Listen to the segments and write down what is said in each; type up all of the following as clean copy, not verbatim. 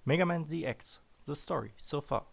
Megaman ZX, the story so far.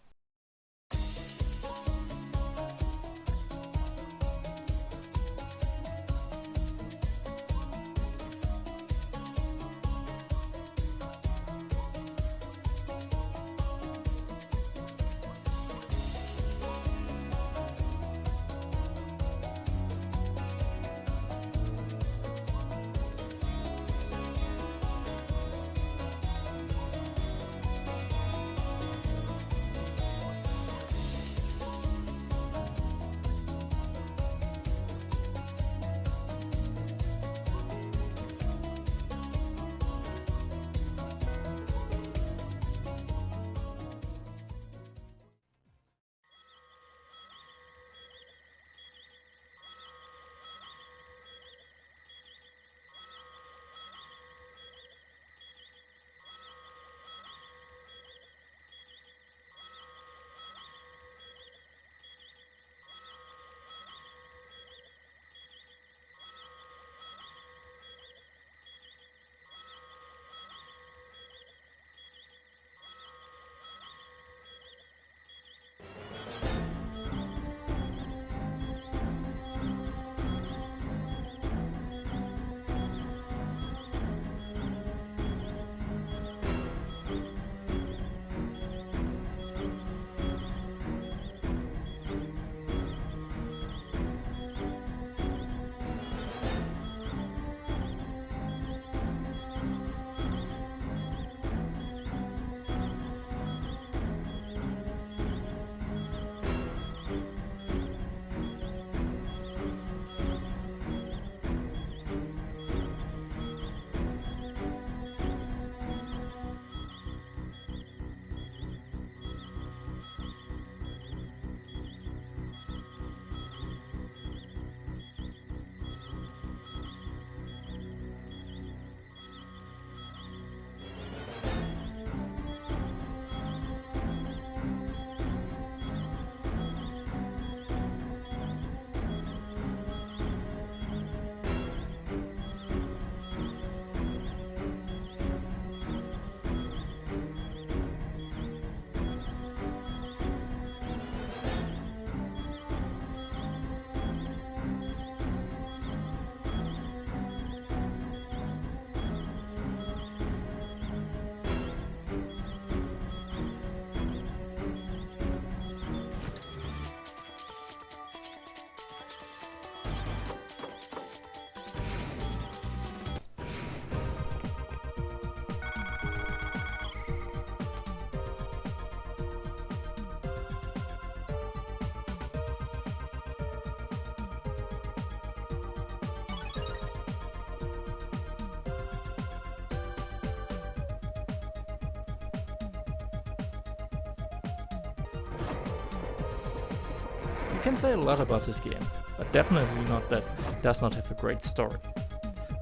You can say a lot about this game, but definitely not that it does not have a great story.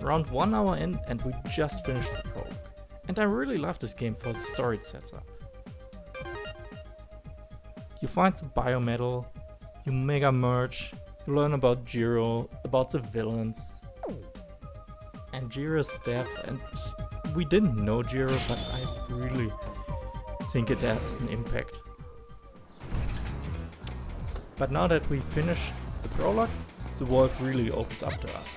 Around 1 hour in and we just finished the prologue. And I really love this game for the story it sets up. You find some biometal, you mega merge, you learn about Jiro, about the villains, and Jiro's death, and we didn't know Jiro, but I really think it has an impact. But now that we finished the prologue, the world really opens up to us.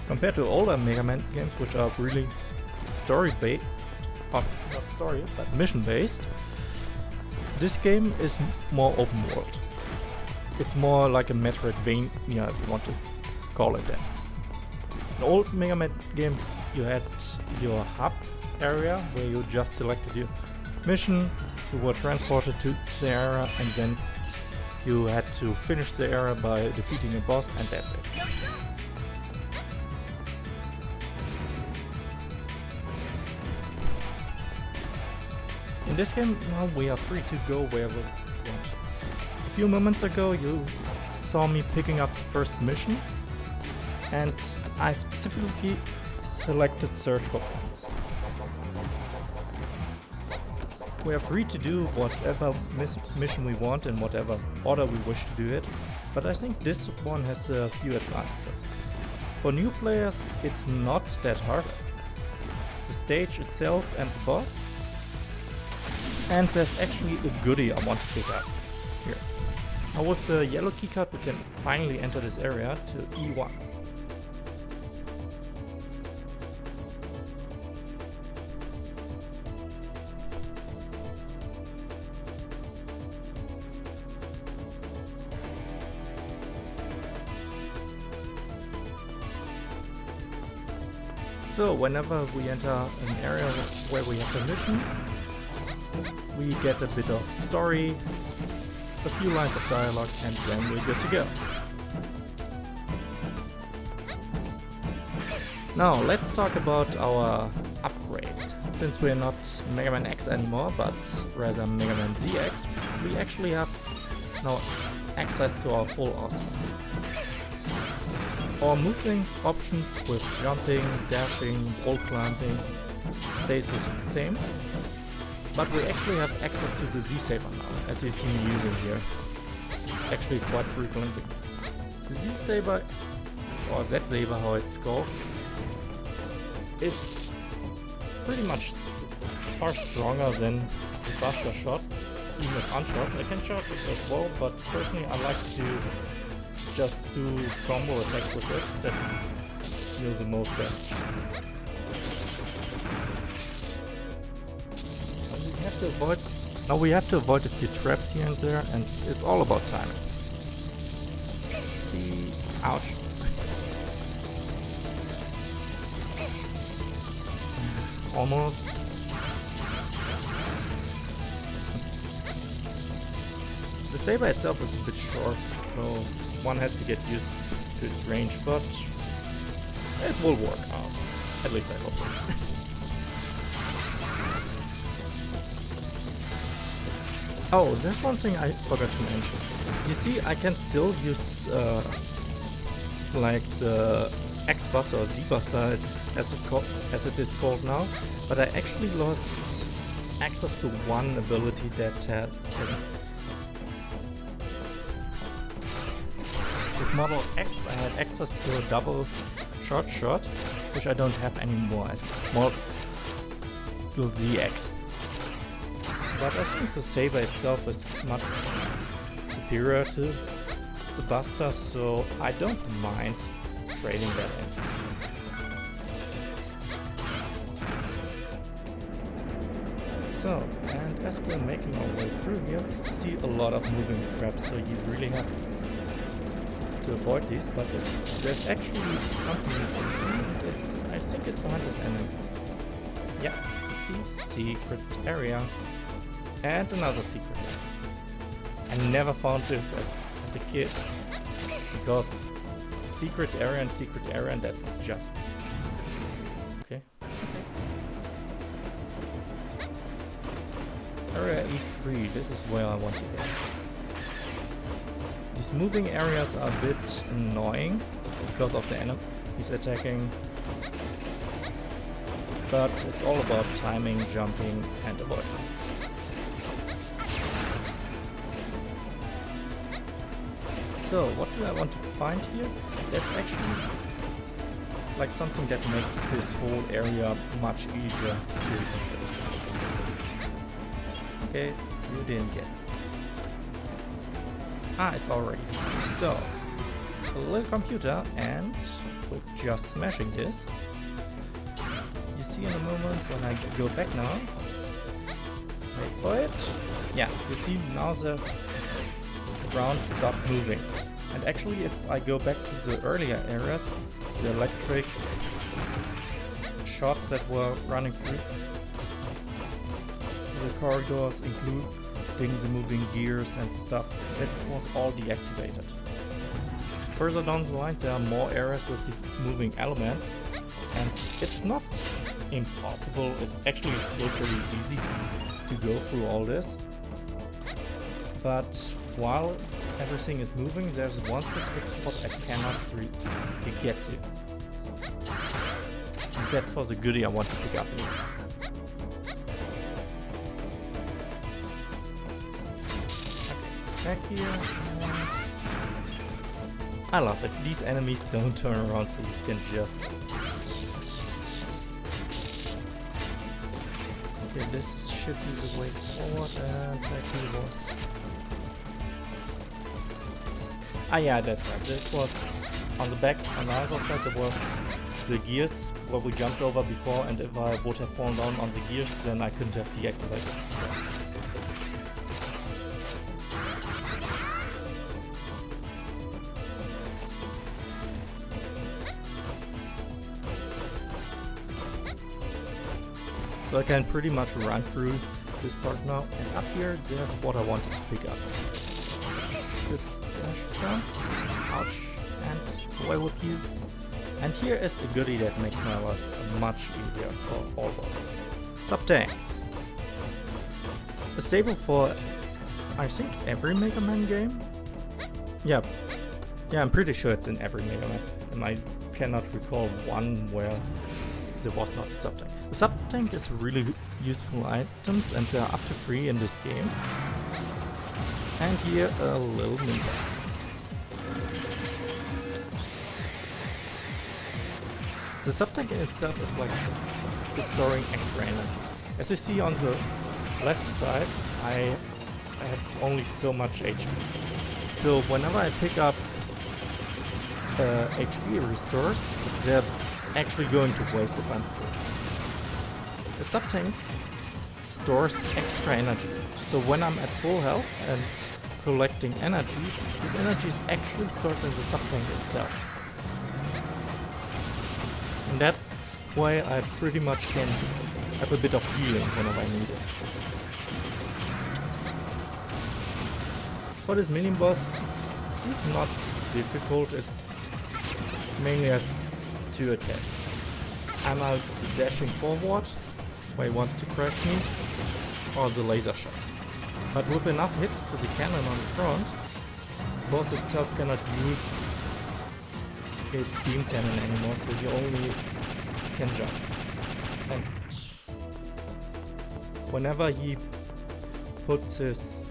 Compared to older Mega Man games, which are really story-based, or not story, but mission-based, this game is more open world. It's more like a Metroidvania, if you want to call it that. In old Mega Man games, you had your hub area where you just selected your mission, you were transported to the area, and then you had to finish the area by defeating a boss, and that's it. In this game, now we are free to go wherever we want. A few moments ago you saw me picking up the first mission, and I specifically selected search for points. We are free to do whatever mission we want in whatever order we wish to do it, but I think this one has a few advantages. For new players, it's not that hard. The stage itself and the boss And there's actually a goodie I want to pick up here. Now with the yellow keycard we can finally enter this area to E1. So whenever we enter an area where we have a mission, we get a bit of story, a few lines of dialogue, and then we're good to go. Now let's talk about our upgrade. Since we're not Mega Man X anymore, but rather Mega Man ZX, we actually have now access to our full arsenal. Our moving options with jumping, dashing, wall climbing stays the same, but we actually have access to the Z-Saber now, as you see me using here, actually quite frequently. The Z-Saber, or Z-Saber how it's called, is pretty much far stronger than the Buster Shot, even if uncharged. I can charge it as well, but personally I like to just do combo attacks with it that deal the most damage. We have to avoid a few traps here and there, and it's all about timing. Let's see. Ouch. Almost. The saber itself is a bit short, so one has to get used to its range, but it will work out. At least I hope so. Oh, there's one thing I forgot to mention. You see, I can still use like the X-Buster or Z-Buster as it is called now, but I actually lost access to one ability that had with Model X I had access to a double short shot, which I don't have anymore as Model ZX. But I think the saber itself is much superior to the Buster, so I don't mind trading that in. So, and as we're making our way through here, you see a lot of moving traps, so you really have to avoid these, but there's actually something I think it's behind this enemy. Yeah, you see, secret area. And another secret area. I never found this as a kid, because secret area and that's just... Okay. Area E3, this is where I want to go. These moving areas are a bit annoying because of the enemy he's attacking, but it's all about timing, jumping and avoiding. So, what do I want to find here? That's actually like something that makes this whole area much easier to complete. Okay, you didn't get it. Ah, it's already. So, a little computer, and with just smashing this, you see in a moment when I go back now, wait for it, yeah, you see now the ground stopped moving. And actually if I go back to the earlier areas, the electric shots that were running through the corridors, including the moving gears and stuff, that was all deactivated. Further down the line there are more areas with these moving elements, and it's not impossible, it's actually still pretty easy to go through all this. But while everything is moving, there's one specific spot I cannot get to. So, that's for the goodie I want to pick up here. Okay, back here. I love it. These enemies don't turn around, so you can just... Okay, this should be the way forward, and back he was. Ah yeah, that's right. This was on the back, on the other side there were the gears where we jumped over before, and if I would have fallen down on the gears, then I couldn't have deactivated the traps. So I can pretty much run through this part now, and up here there's what I wanted to pick up. Good dash down, ouch, and away with you. And here is a goodie that makes my life much easier for all bosses. Sub-tanks. A stable for, I think, every Mega Man game? Yeah, I'm pretty sure it's in every Mega Man, and I cannot recall one where there was not a sub-tank. The sub-tank is really useful items, and there are up to 3 in this game. And here a little mini-boss. The sub-tank in itself is like storing extra energy. As you see on the left side, I have only so much HP. So whenever I pick up HP restores, they're actually going to waste if I'm full. The sub-tank stores extra energy. So when I'm at full health and collecting energy, this energy is actually stored in the sub-tank itself. In that way I pretty much can have a bit of healing whenever I need it. For this mini boss, it's not difficult, it's mainly has 2 attacks. I'm out dashing forward, where he wants to crush me, or the laser shot. But with enough hits to the cannon on the front, the boss itself cannot use its beam cannon anymore, so you only can jump. And whenever he puts his,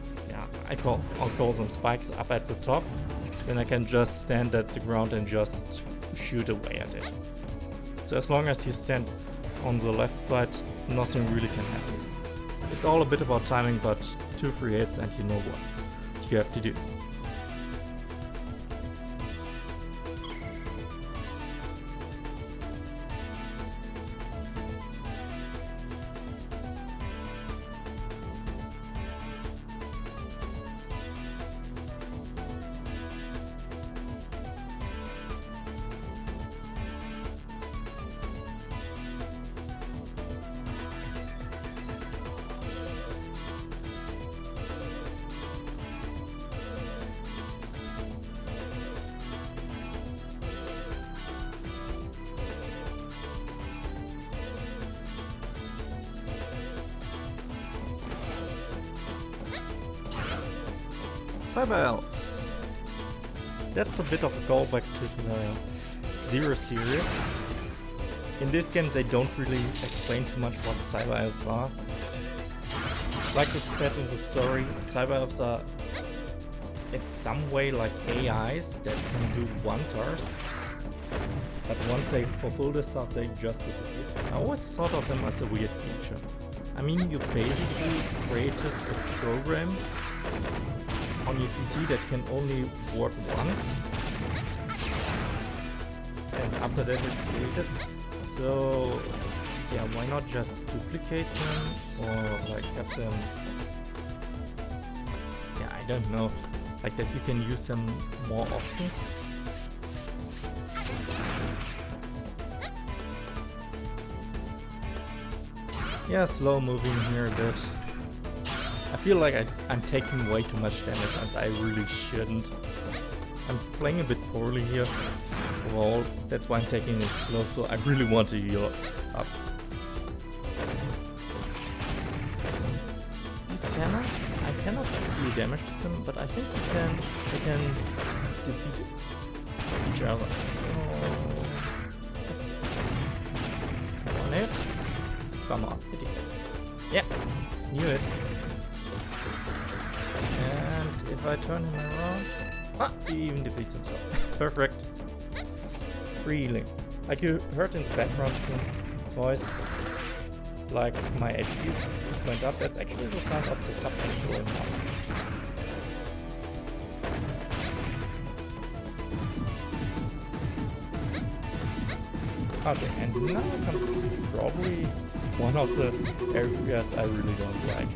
I'll call them spikes up at the top, then I can just stand at the ground and just shoot away at it. So as long as you stand on the left side, nothing really can happen. It's all a bit about timing, but 2-3 hits and you know what you have to do. Cyber Elves. That's a bit of a callback to the Zero series. In this game they don't really explain too much what Cyber Elves are. Like it said in the story, Cyber Elves are in some way like AIs that can do wonders. But once they fulfill this task, they just disappear. I always thought of them as a weird feature. I mean, you basically created a program on your PC that can only work once, and after that it's deleted. So yeah, why not just duplicate them, or like have them, I don't know, like that you can use them more often. Yeah, slow moving here a bit. I feel like I'm taking way too much damage and I really shouldn't. I'm playing a bit poorly here overall, that's why I'm taking it slow, so I really want to heal up. These cannons, I cannot really damage them, but I think they can defeat each other. So let's see. One hit. Come on, hit it. Yeah, knew it. And if I turn him around, he even defeats himself. Perfect. Free healing. Like you heard in the background, some voice. like my HP went up, that's actually the sound of the sub-tank going up. Okay, and now comes probably one of the areas I really don't like.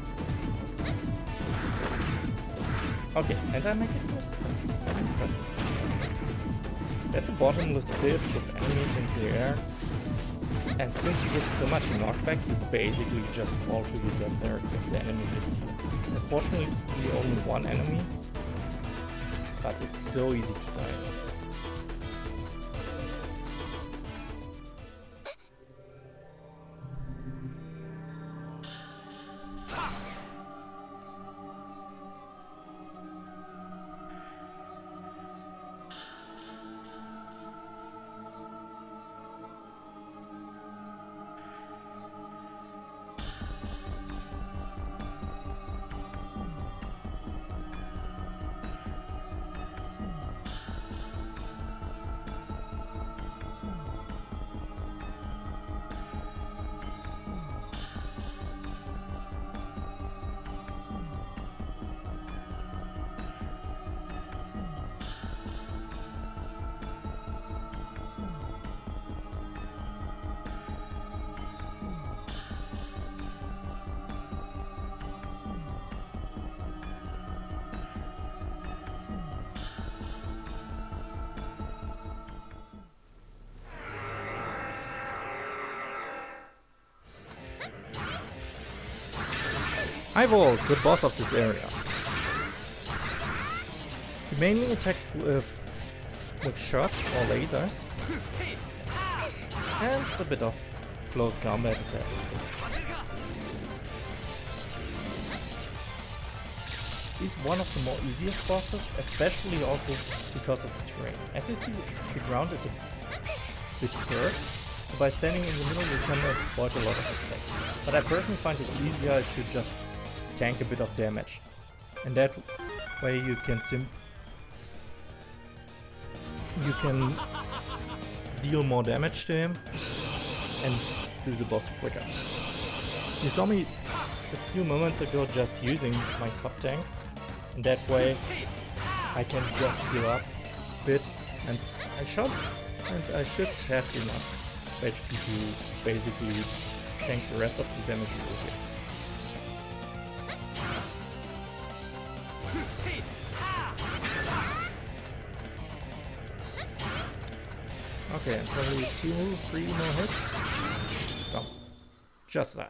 Okay, and I make it first. I'm impressed with myself. That's a bottomless pit with enemies in the air. And since you get so much knockback, you basically just fall to your death there if the enemy hits you. There's fortunately only one enemy, but it's so easy to die. Ivolt, the boss of this area. He mainly attacks with shots or lasers and a bit of close combat attacks. He's one of the more easiest bosses, especially also because of the terrain. As you see, the ground is a bit curved, so by standing in the middle you can avoid a lot of attacks. But I personally find it easier if you just tank a bit of damage, and that way you can deal more damage to him and do the boss quicker. You saw me a few moments ago just using my sub-tank, and that way I can just heal up a bit, and I should have enough HP to basically tank the rest of the damage you will get. Okay, and probably 2-3 more hits. Come, just die.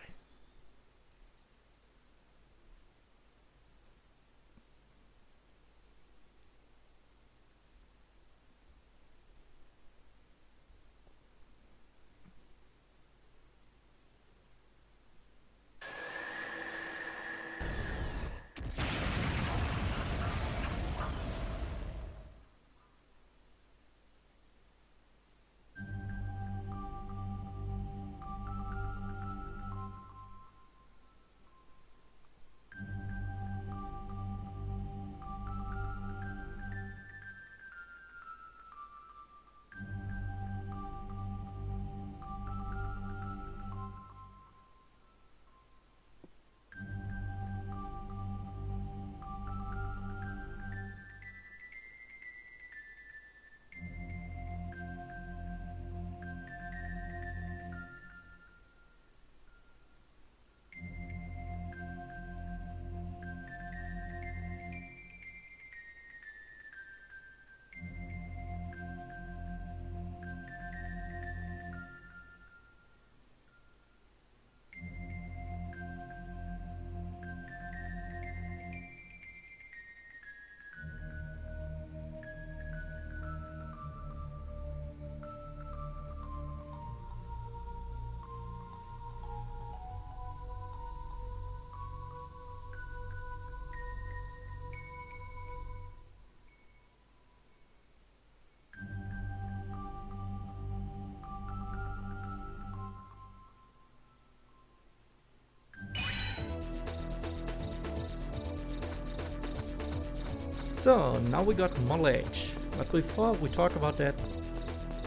So, now we got Model H, but before we talk about that,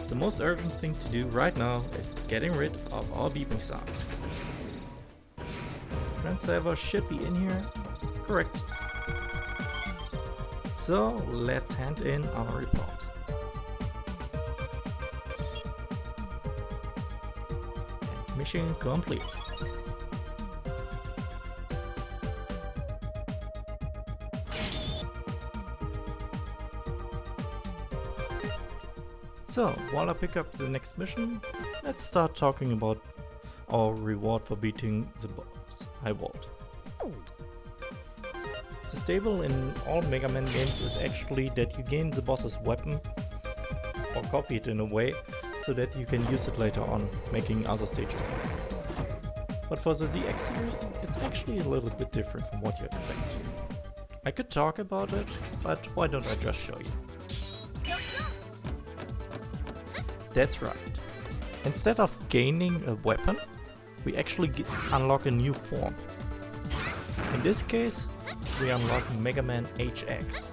the most urgent thing to do right now is getting rid of our beeping sound. Transfer should be in here. Correct. So let's hand in our report. And mission complete. So, while I pick up the next mission, let's start talking about our reward for beating the boss, High Vault. The stable in all Mega Man games is actually that you gain the boss's weapon, or copy it in a way, so that you can use it later on, making other stages easier. But for the ZX series, it's actually a little bit different from what you expect. I could talk about it, but why don't I just show you? That's right. Instead of gaining a weapon, we actually unlock a new form. In this case, we unlock Megaman HX.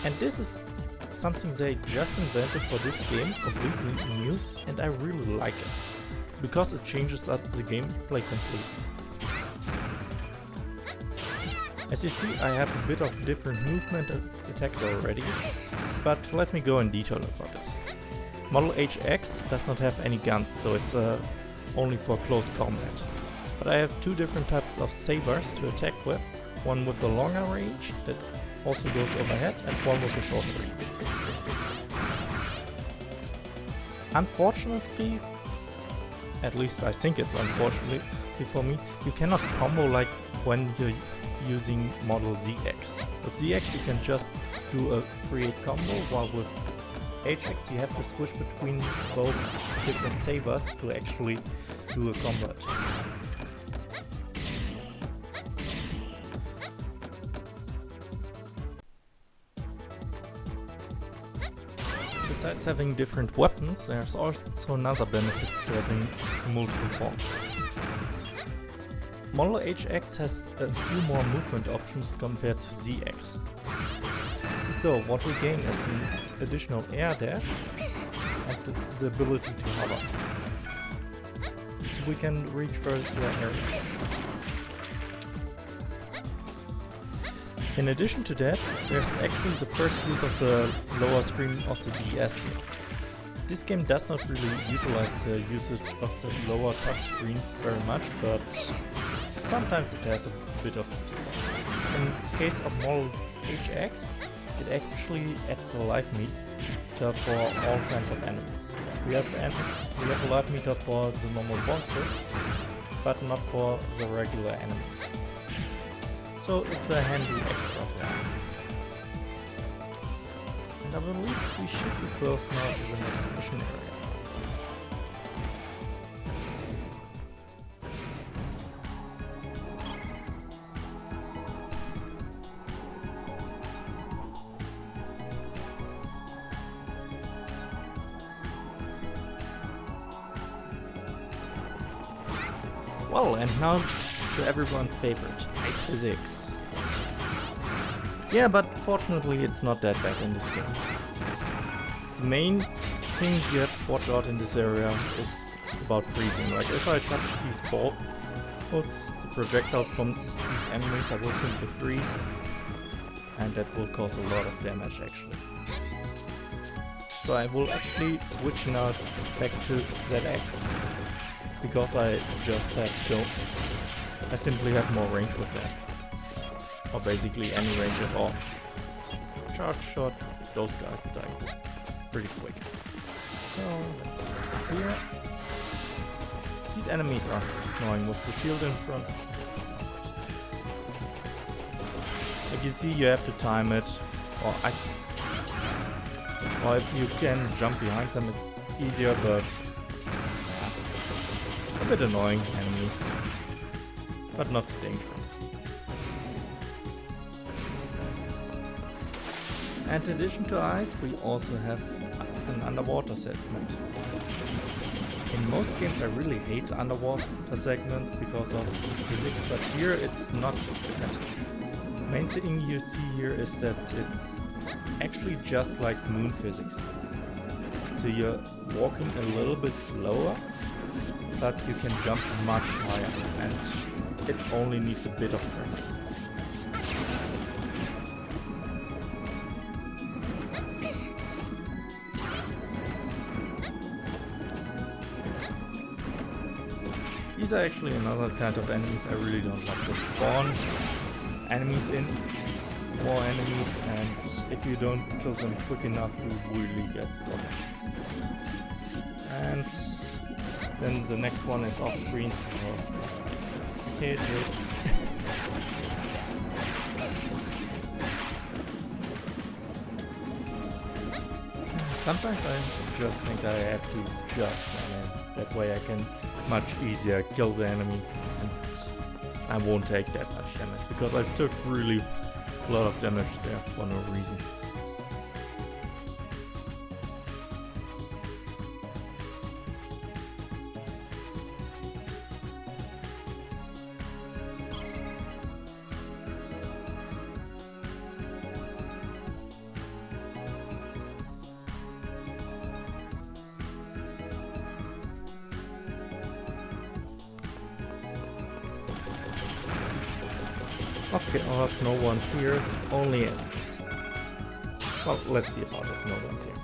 And this is something they just invented for this game, completely new, and I really like it, because it changes up the gameplay completely. As you see, I have a bit of different movement attacks already, but let me go in detail about this. Model HX does not have any guns, so it's only for close combat. But I have two different types of sabers to attack with, one with a longer range that also goes overhead, and one with a shorter range. Unfortunately, at least I think it's unfortunately for me, you cannot combo like when you're using model ZX. With ZX you can just do a 3-8 combo, while with HX you have to switch between both different sabers to actually do a combat. Besides having different weapons, there's also another benefit to having multiple forms. Model HX has a few more movement options compared to ZX. So what we gain is an additional air dash and the ability to hover. So we can reach further areas. In addition to that, there's actually the first use of the lower screen of the DS here. This game does not really utilize the usage of the lower touchscreen very much, but sometimes it has a bit of use. In case of model HX, it actually adds a life meter for all kinds of enemies. We have a life meter for the normal bosses, but not for the regular enemies. So it's a handy extra to have. And I believe we should be close now to the next mission area. Well, and now to everyone's favorite, ice physics. Yeah, but fortunately it's not that bad in this game. The main thing you have to watch out in this area is about freezing. Like if I touch these bolts, the projectiles from these enemies, I will simply freeze, and that will cause a lot of damage actually. So I will actually switch now back to ZX, because I just have go. I simply have more range with that. Or basically any range at all. Charge shot, those guys die pretty quick. So let's see here. These enemies are annoying with the shield in front. Like you see, you have to time it, or if you can jump behind them it's easier, but yeah, a bit annoying enemies. But not dangerous. And in addition to ice, we also have an underwater segment. In most games I really hate underwater segments because of the physics, but here it's not bad. Main thing you see here is that it's actually just like moon physics. So you're walking a little bit slower, but you can jump much higher, and it only needs a bit of practice. These are actually another kind of enemies I really don't like. They spawn enemies in, more enemies, and if you don't kill them quick enough, you really get problems. And then the next one is off screen, so hit it. Sometimes I just think I have to just run in. That way I can much easier kill the enemy and I won't take that much damage, because I took really a lot of damage there for no reason. Of course, no one's here, only enemies. Well, let's see about it, no one's here.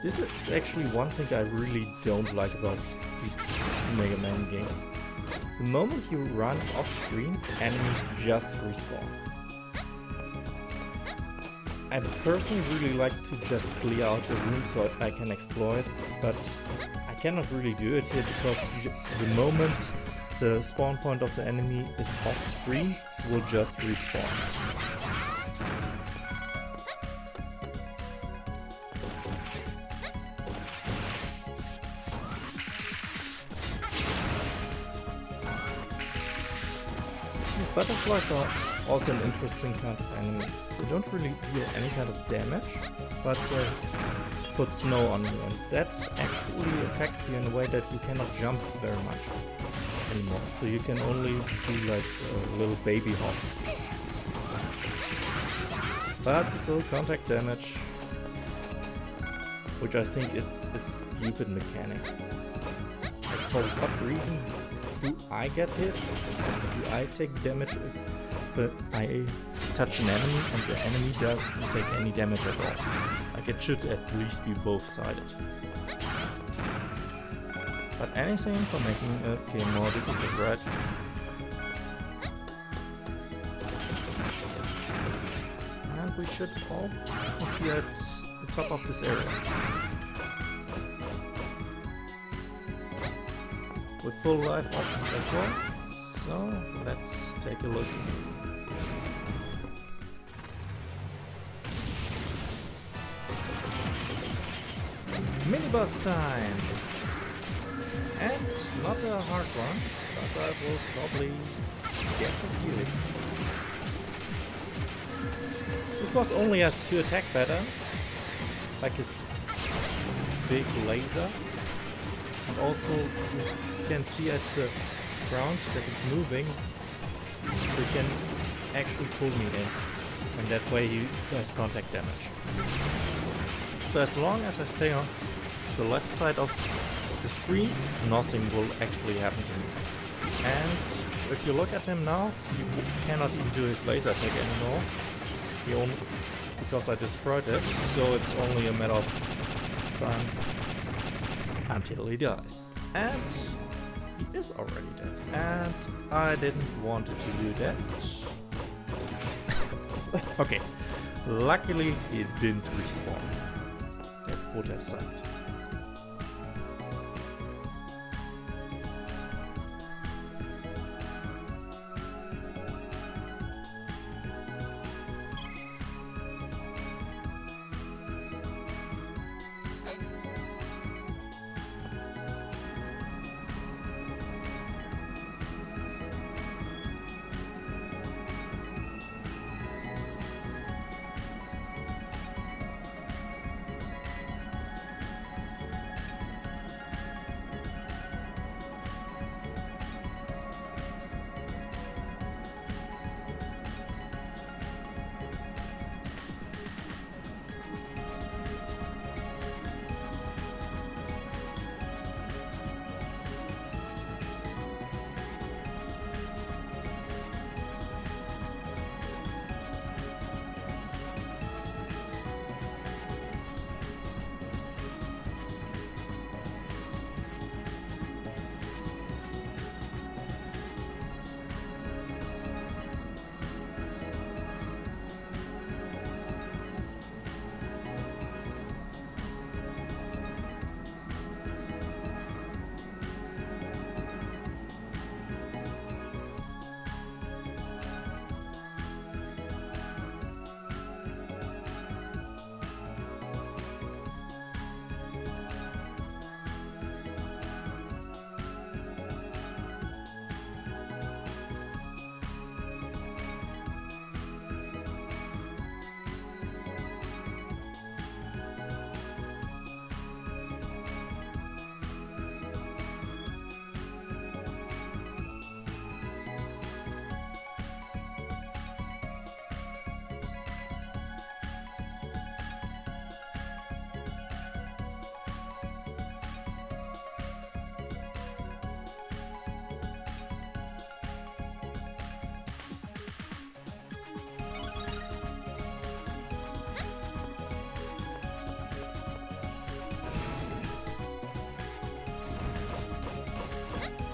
This is actually one thing I really don't like about these Mega Man games. The moment you run off screen, enemies just respawn. I personally really like to just clear out the room so I can explore it, but I cannot really do it here because the moment the spawn point of the enemy is off screen, it will just respawn. These butterflies are also an interesting kind of enemy. They don't really deal any kind of damage, but they put snow on you, and that actually affects you in a way that you cannot jump very much anymore. So you can only do like little baby hops. But still contact damage, which I think is a stupid mechanic. Like, for what reason do I get hit? Do I take damage if I touch an enemy and the enemy doesn't take any damage at all? Like, it should at least be both-sided. But anything for making a game more difficult, right? And we should almost be at the top of this area. With full life options as well. So let's take a look. Mini-boss time! And not a hard one, but I will probably get a few hits. This boss only has 2 attack patterns, like his big laser, and also you can see at the ground that it's moving, so you can actually pull me in, and that way he does contact damage. So as long as I stay on the left side of the screen, nothing will actually happen to me. And if you look at him now, you cannot even do his laser attack anymore. He only, because I destroyed it, so it's only a matter of time until he dies. And he is already dead. And I didn't want to do that. Okay, luckily he didn't respawn. That would have sucked.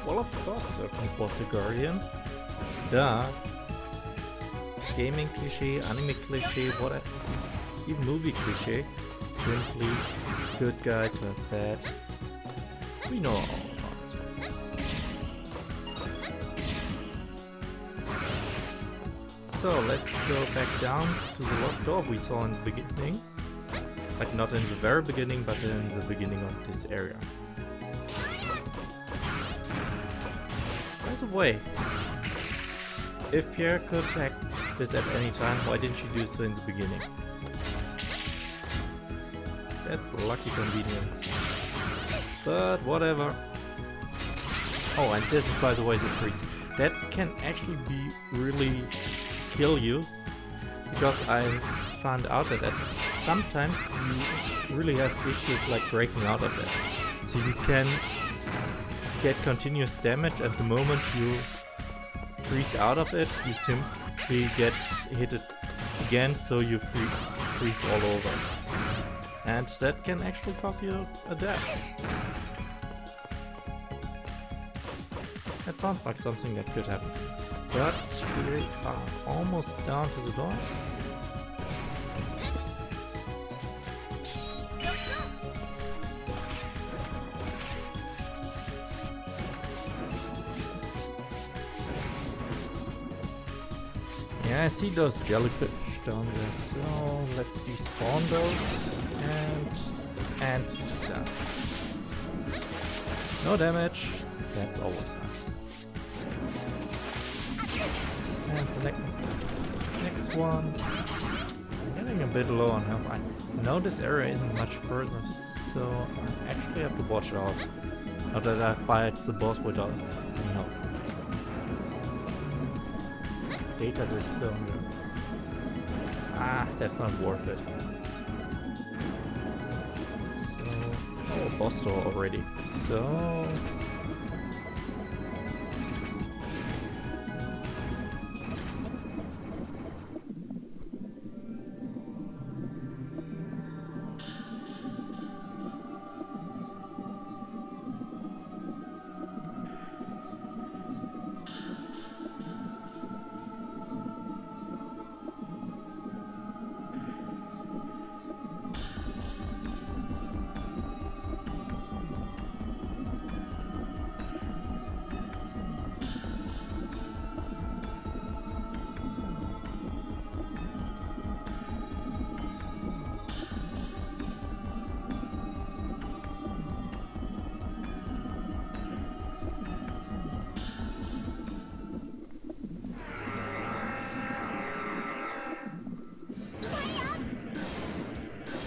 Well, of course, Serpent was a guardian. Duh. Gaming cliche, anime cliche, whatever. Even movie cliche. Simply, good guy turns bad. We know all about it. So let's go back down to the locked door we saw in the beginning. Like not in the very beginning, but in the beginning of this area. By the way, if Pierre could hack this at any time, why didn't she do so in the beginning? That's a lucky convenience. But whatever. Oh, and this is by the way the freeze. That can actually be really kill you. Because I found out that sometimes you really have issues like breaking out of that. So you can get continuous damage, and the moment you freeze out of it, you simply get hit it again, so you freeze all over. And that can actually cause you a death. That sounds like something that could happen to you. But we are almost down to the door. Yeah, I see those jellyfish down there, so let's despawn those and done. No damage, that's always nice. And the next one. I'm getting a bit low on health. I know this area isn't much further, so I actually have to watch out. Not that I fight the boss without any help. Data this down there. Ah, that's not worth it. So, oh, boss door already. So,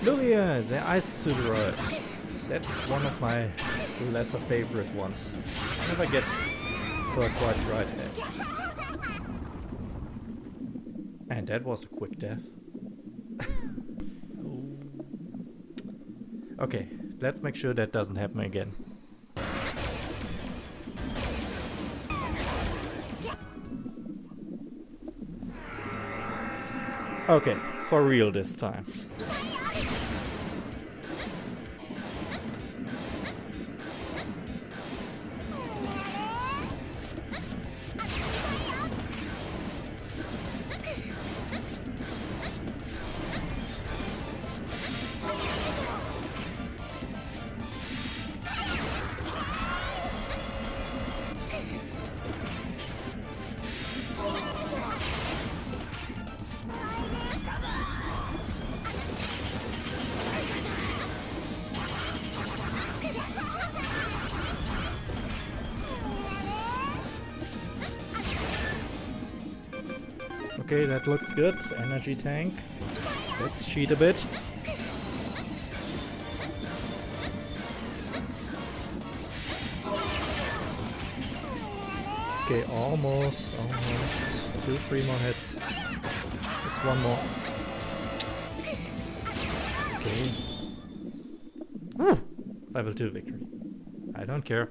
Lugia, the ice to the right. That's one of my lesser favorite ones. I never get her quite right here. And that was a quick death. Okay, let's make sure that doesn't happen again. Okay, for real this time. Okay, that looks good. Energy tank. Let's cheat a bit. Okay, almost. 2-3 more hits. It's one more. Okay. Woo! Level 2 victory. I don't care.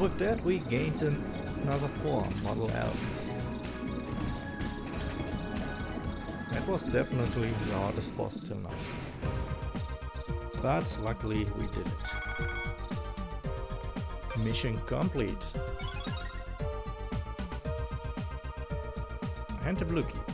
with that we gained another form, Model L. That was definitely the hardest boss till now. But luckily we did it. Mission complete. And the blue key.